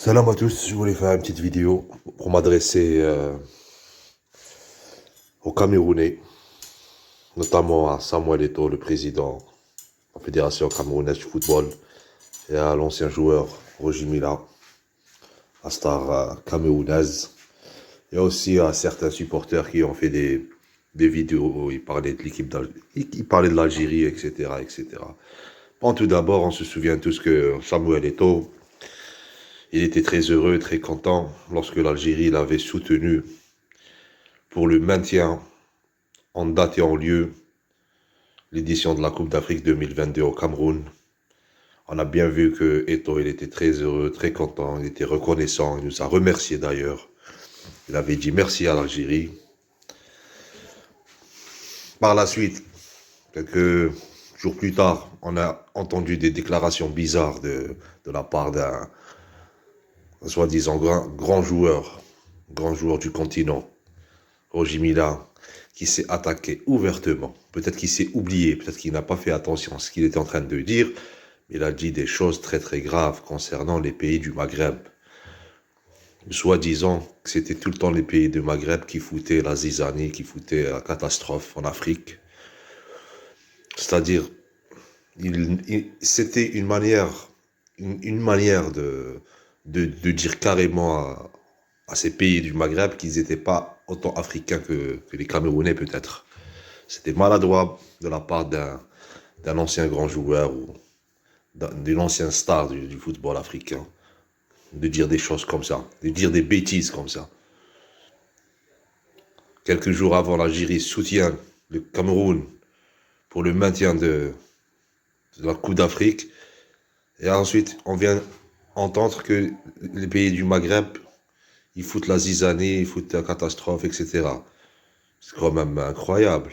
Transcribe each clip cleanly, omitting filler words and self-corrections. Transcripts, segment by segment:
Salam à tous, je voulais faire une petite vidéo pour m'adresser aux Camerounais, notamment à Samuel Eto'o, le président de la Fédération camerounaise de football, et à l'ancien joueur Roger Mila, la star camerounaise, et aussi à certains supporters qui ont fait des vidéos où ils parlaient de l'équipe ils parlaient de l'Algérie, etc., etc. Bon, tout d'abord, on se souvient tous que Samuel Eto'o, il était très heureux, très content lorsque l'Algérie l'avait soutenu pour le maintien en date et en lieu l'édition de la Coupe d'Afrique 2022 au Cameroun. On a bien vu que Eto'o, il était très heureux, très content, il était reconnaissant, il nous a remercié d'ailleurs. Il avait dit merci à l'Algérie. Par la suite, quelques jours plus tard, on a entendu des déclarations bizarres de la part d'un soi-disant grand joueur du continent, Roger Mila, qui s'est attaqué ouvertement. Peut-être qu'il s'est oublié, peut-être qu'il n'a pas fait attention à ce qu'il était en train de dire. Il a dit des choses très très graves concernant les pays du Maghreb. Soi-disant que c'était tout le temps les pays du Maghreb qui foutaient la zizanie, qui foutaient la catastrophe en Afrique. C'est-à-dire, c'était une manière de dire carrément à ces pays du Maghreb qu'ils n'étaient pas autant africains que les Camerounais peut-être. C'était maladroit de la part d'un ancien grand joueur ou d'une ancienne star du football africain de dire des choses comme ça, de dire des bêtises comme ça. Quelques jours avant, l'Algérie soutient le Cameroun pour le maintien de la Coupe d'Afrique. Et ensuite, on vient entendre que les pays du Maghreb, ils foutent la zizanie, ils foutent la catastrophe, etc. C'est quand même incroyable.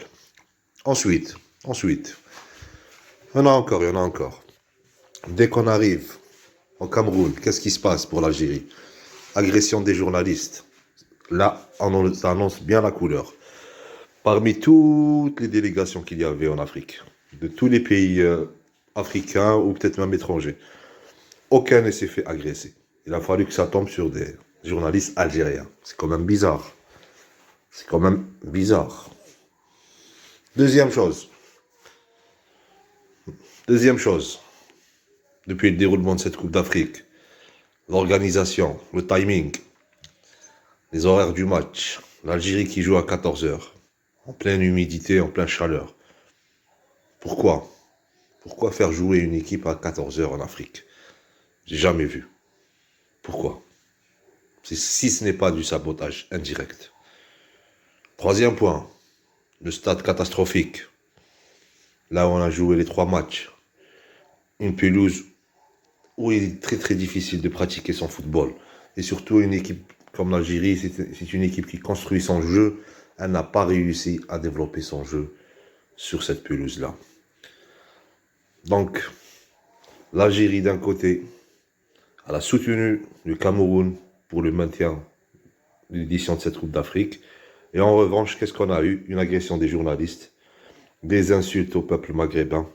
Ensuite, il y en a encore. Dès qu'on arrive au Cameroun, qu'est-ce qui se passe pour l'Algérie? Agression des journalistes. Là, on annonce bien la couleur. Parmi toutes les délégations qu'il y avait en Afrique, de tous les pays africains ou peut-être même étrangers, aucun ne s'est fait agresser. Il a fallu que ça tombe sur des journalistes algériens. C'est quand même bizarre. Deuxième chose, depuis le déroulement de cette Coupe d'Afrique, l'organisation, le timing, les horaires du match, l'Algérie qui joue à 14h, en pleine humidité, en pleine chaleur. Pourquoi faire jouer une équipe à 14h en Afrique? J'ai jamais vu. Pourquoi? Si ce n'est pas du sabotage indirect. Troisième point, le stade catastrophique. Là où on a joué les 3 matchs. Une pelouse où il est très très difficile de pratiquer son football. Et surtout une équipe comme l'Algérie, c'est une équipe qui construit son jeu. Elle n'a pas réussi à développer son jeu sur cette pelouse-là. Donc, l'Algérie d'un côté, elle a soutenu le Cameroun pour le maintien de l'édition de cette Coupe d'Afrique. Et en revanche, qu'est-ce qu'on a eu? Une agression des journalistes, des insultes au peuple maghrébin,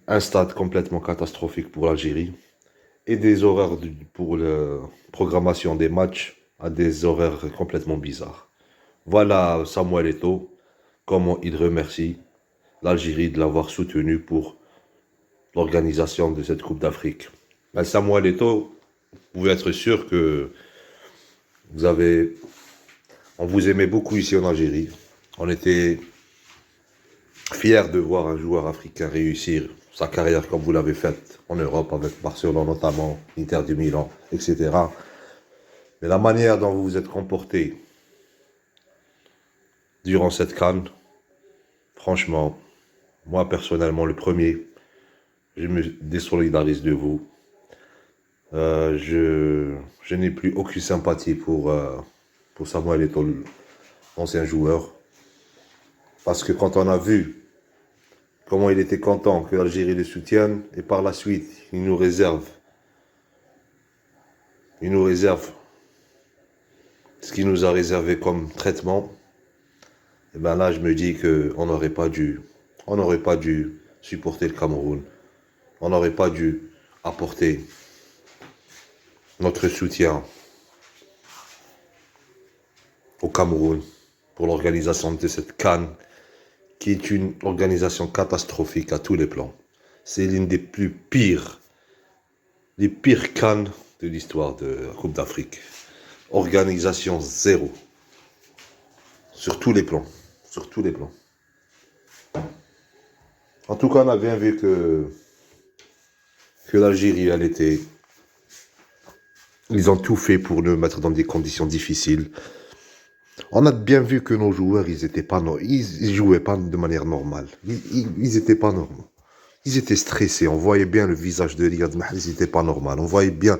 un stade complètement catastrophique pour l'Algérie et des horaires pour la programmation des matchs à des horaires complètement bizarres. Voilà Samuel Eto'o, comment il remercie l'Algérie de l'avoir soutenu pour l'organisation de cette Coupe d'Afrique. Ben, Samuel Eto'o, vous pouvez être sûr que on vous aimait beaucoup ici en Algérie. On était fiers de voir un joueur africain réussir sa carrière comme vous l'avez faite en Europe avec Barcelone notamment, Inter de Milan, etc. Mais la manière dont vous vous êtes comporté durant cette CAN, franchement, moi personnellement le premier, je me désolidarise de vous. Je n'ai plus aucune sympathie pour Samuel Eto'o, l'ancien joueur. Parce que quand on a vu comment il était content que l'Algérie le soutienne, et par la suite, il nous réserve ce qu'il nous a réservé comme traitement, et bien là, je me dis qu'on n'aurait pas dû supporter le Cameroun. On n'aurait pas dû apporter notre soutien au Cameroun pour l'organisation de cette CAN, qui est une organisation catastrophique à tous les plans. C'est l'une des les pires CAN de l'histoire de la Coupe d'Afrique. Organisation zéro. Sur tous les plans. Sur tous les plans. En tout cas, on a bien vu que l'Algérie, elle était... Ils ont tout fait pour nous mettre dans des conditions difficiles. On a bien vu que nos joueurs, ils jouaient pas de manière normale. Ils étaient pas normaux. Ils étaient stressés. On voyait bien le visage de Riyad Mahrez, il n'était pas normal. On voyait bien,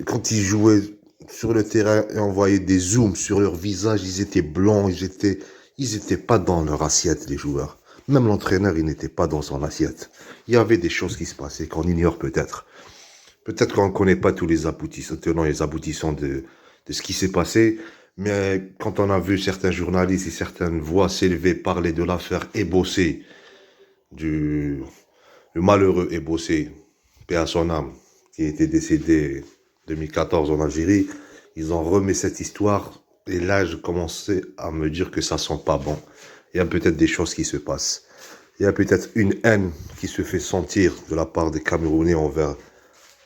quand ils jouaient sur le terrain, et on voyait des zooms sur leur visage, ils étaient blancs, ils étaient pas dans leur assiette, les joueurs. Même l'entraîneur, il n'était pas dans son assiette. Il y avait des choses qui se passaient qu'on ignore peut-être. Peut-être qu'on ne connaît pas tous les aboutissants, tenants et les aboutissants de ce qui s'est passé, mais quand on a vu certains journalistes et certaines voix s'élever, parler de l'affaire Ebossé, le malheureux Ebossé, paix à son âme, qui était décédé en 2014 en Algérie, ils ont remis cette histoire, et là je commençais à me dire que ça sent pas bon. Il y a peut-être des choses qui se passent. Il y a peut-être une haine qui se fait sentir de la part des Camerounais envers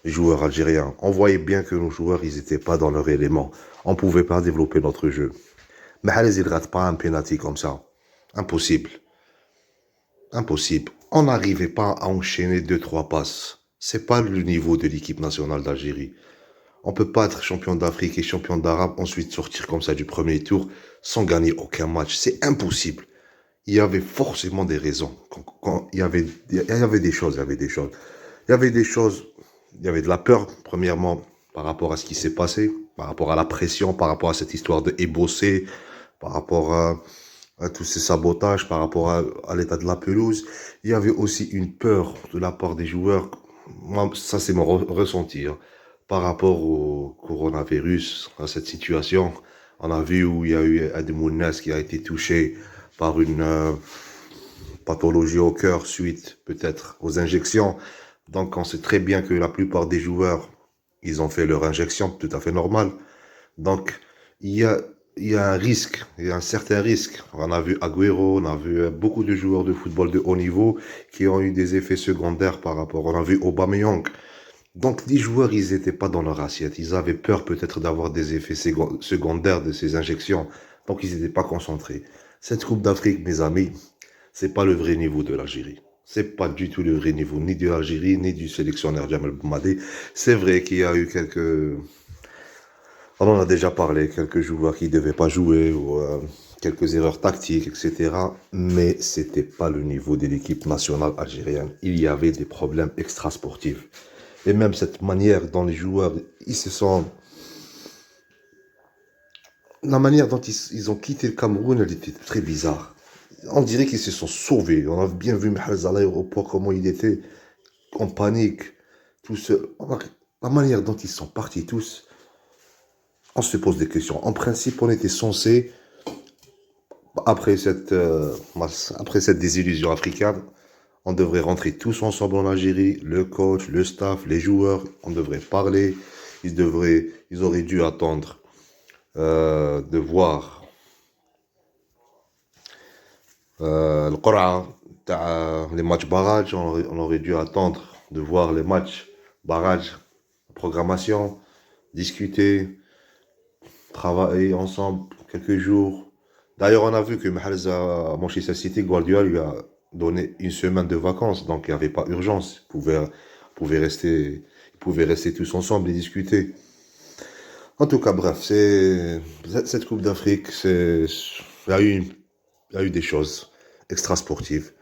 les joueurs algériens. On voyait bien que nos joueurs, ils n'étaient pas dans leur élément. On ne pouvait pas développer notre jeu. Mahrez, il ne rate pas un penalty comme ça. Impossible. Impossible. On n'arrivait pas à enchaîner 2-3 passes. C'est pas le niveau de l'équipe nationale d'Algérie. On peut pas être champion d'Afrique et champion d'Arabe, ensuite sortir comme ça du premier tour sans gagner aucun match. C'est impossible. Il y avait forcément des raisons. Il y avait des choses, il y avait des choses. Il y avait des choses, il y avait de la peur, premièrement, par rapport à ce qui s'est passé, par rapport à la pression, par rapport à cette histoire de Ebossé, par rapport à tous ces sabotages, par rapport à l'état de la pelouse. Il y avait aussi une peur de la part des joueurs. Moi, ça, c'est mon ressenti, hein, par rapport au coronavirus, à cette situation. On a vu où il y a eu Ademounas qui a été touché par une pathologie au cœur suite peut-être aux injections. Donc on sait très bien que la plupart des joueurs, ils ont fait leur injection, tout à fait normal. Donc il y a, il y a un risque, il y a un certain risque. On a vu Agüero, on a vu beaucoup de joueurs de football de haut niveau qui ont eu des effets secondaires par rapport. On a vu Aubameyang. Donc les joueurs, ils n'étaient pas dans leur assiette. Ils avaient peur peut-être d'avoir des effets secondaires de ces injections. Donc ils n'étaient pas concentrés. Cette Coupe d'Afrique, mes amis, c'est pas le vrai niveau de l'Algérie. C'est pas du tout le vrai niveau, ni de l'Algérie, ni du sélectionneur Djamel Boumadi. C'est vrai qu'il y a eu on en a déjà parlé, quelques joueurs qui ne devaient pas jouer, ou quelques erreurs tactiques, etc. Mais c'était pas le niveau de l'équipe nationale algérienne. Il y avait des problèmes extrasportifs. Et même cette manière dont les joueurs, ils se sont... La manière dont ils ont quitté le Cameroun, elle était très bizarre. On dirait qu'ils se sont sauvés. On a bien vu Mahrez à l'aéroport, comment il était en panique. Tout seul. La manière dont ils sont partis tous, on se pose des questions. En principe, on était censé, après après cette désillusion africaine, on devrait rentrer tous ensemble en Algérie, le coach, le staff, les joueurs, on devrait parler. Ils auraient dû attendre de voir le Qur'an, les matchs barrages, on aurait dû attendre de voir les matchs barrages, programmation, discuter, travailler ensemble quelques jours. D'ailleurs, on a vu que Mahrez à Manchester City, Guardiola lui a donné une semaine de vacances, donc il n'y avait pas urgence. Ils pouvaient rester tous ensemble et discuter. En tout cas, bref, cette Coupe d'Afrique, il y a eu des choses extra-sportives.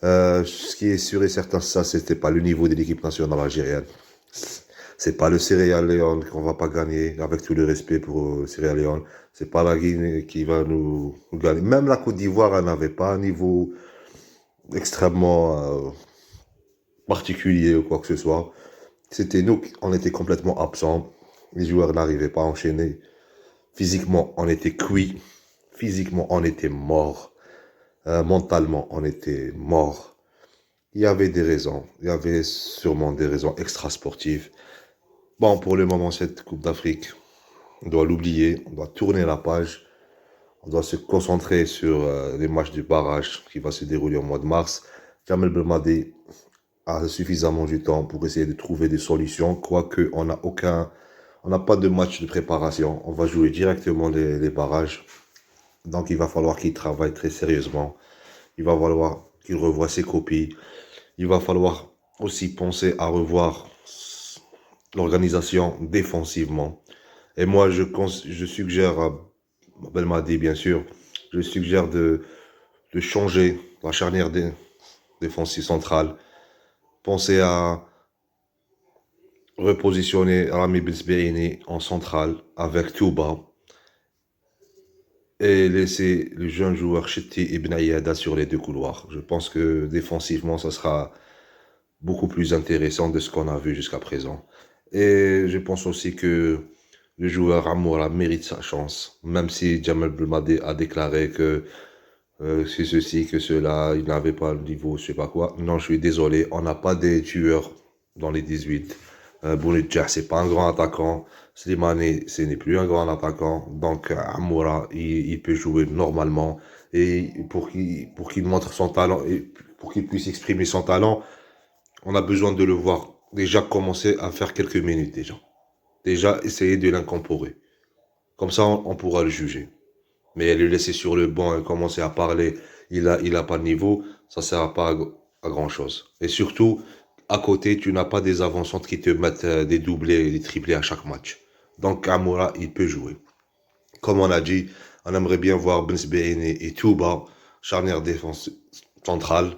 Ce qui est sûr et certain, ça, c'était pas le niveau de l'équipe nationale algérienne. C'est pas le Sierra Leone qu'on va pas gagner, avec tout le respect pour Sierra Leone. C'est pas la Guinée qui va nous gagner. Même la Côte d'Ivoire, elle n'avait pas un niveau extrêmement particulier ou quoi que ce soit. C'était nous, on était complètement absents. Les joueurs n'arrivaient pas à enchaîner. Physiquement, on était cuits. Physiquement, on était morts. Mentalement, on était morts. Il y avait des raisons. Il y avait sûrement des raisons extra-sportives. Bon, pour le moment, cette Coupe d'Afrique, on doit l'oublier, on doit tourner la page, on doit se concentrer sur les matchs du barrage qui va se dérouler au mois de mars. Jamel Belmadi a suffisamment du temps pour essayer de trouver des solutions, quoique on n'a pas de match de préparation. On va jouer directement les barrages. Donc il va falloir qu'il travaille très sérieusement. Il va falloir qu'il revoie ses copies. Il va falloir aussi penser à revoir l'organisation défensivement. Et moi, je suggère à Belmadi, bien sûr, je suggère de changer la charnière défensive centrale. Penser à repositionner Rami Belsbeini en centrale avec Touba et laisser le jeune joueur Chetti et Ben Ayada sur les deux couloirs. Je pense que défensivement, ça sera beaucoup plus intéressant de ce qu'on a vu jusqu'à présent. Et je pense aussi que le joueur Amoura mérite sa chance, même si Jamel Belmadi a déclaré que c'est ceci, que cela, il n'avait pas le niveau, je sais pas quoi. Non, je suis désolé, on n'a pas des tueurs dans les 18. Bounedjah, c'est pas un grand attaquant. Slimani, ce n'est plus un grand attaquant. Donc, Amoura, il peut jouer normalement. Et pour qu'il montre son talent et pour qu'il puisse exprimer son talent, on a besoin de le voir déjà commencer à faire quelques minutes déjà. Déjà, essayer de l'incorporer. Comme ça, on pourra le juger. Mais le laisser sur le banc et commencer à parler, il a pas de niveau, ça sert pas à grand chose. Et surtout, à côté, tu n'as pas des avancantes qui te mettent des doublés et des triplés à chaque match. Donc, Amoura, il peut jouer. Comme on a dit, on aimerait bien voir Bensbeini et Touba, charnière défense centrale,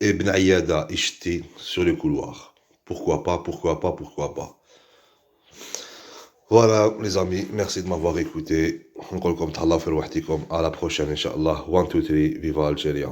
et Ben Ayada et Ch'ti sur le couloir. Pourquoi pas, pourquoi pas, pourquoi pas. Voilà, les amis, merci de m'avoir écouté. On comme Allah fait à la prochaine, Inch'Allah. 1, 2, 3, viva Algérie.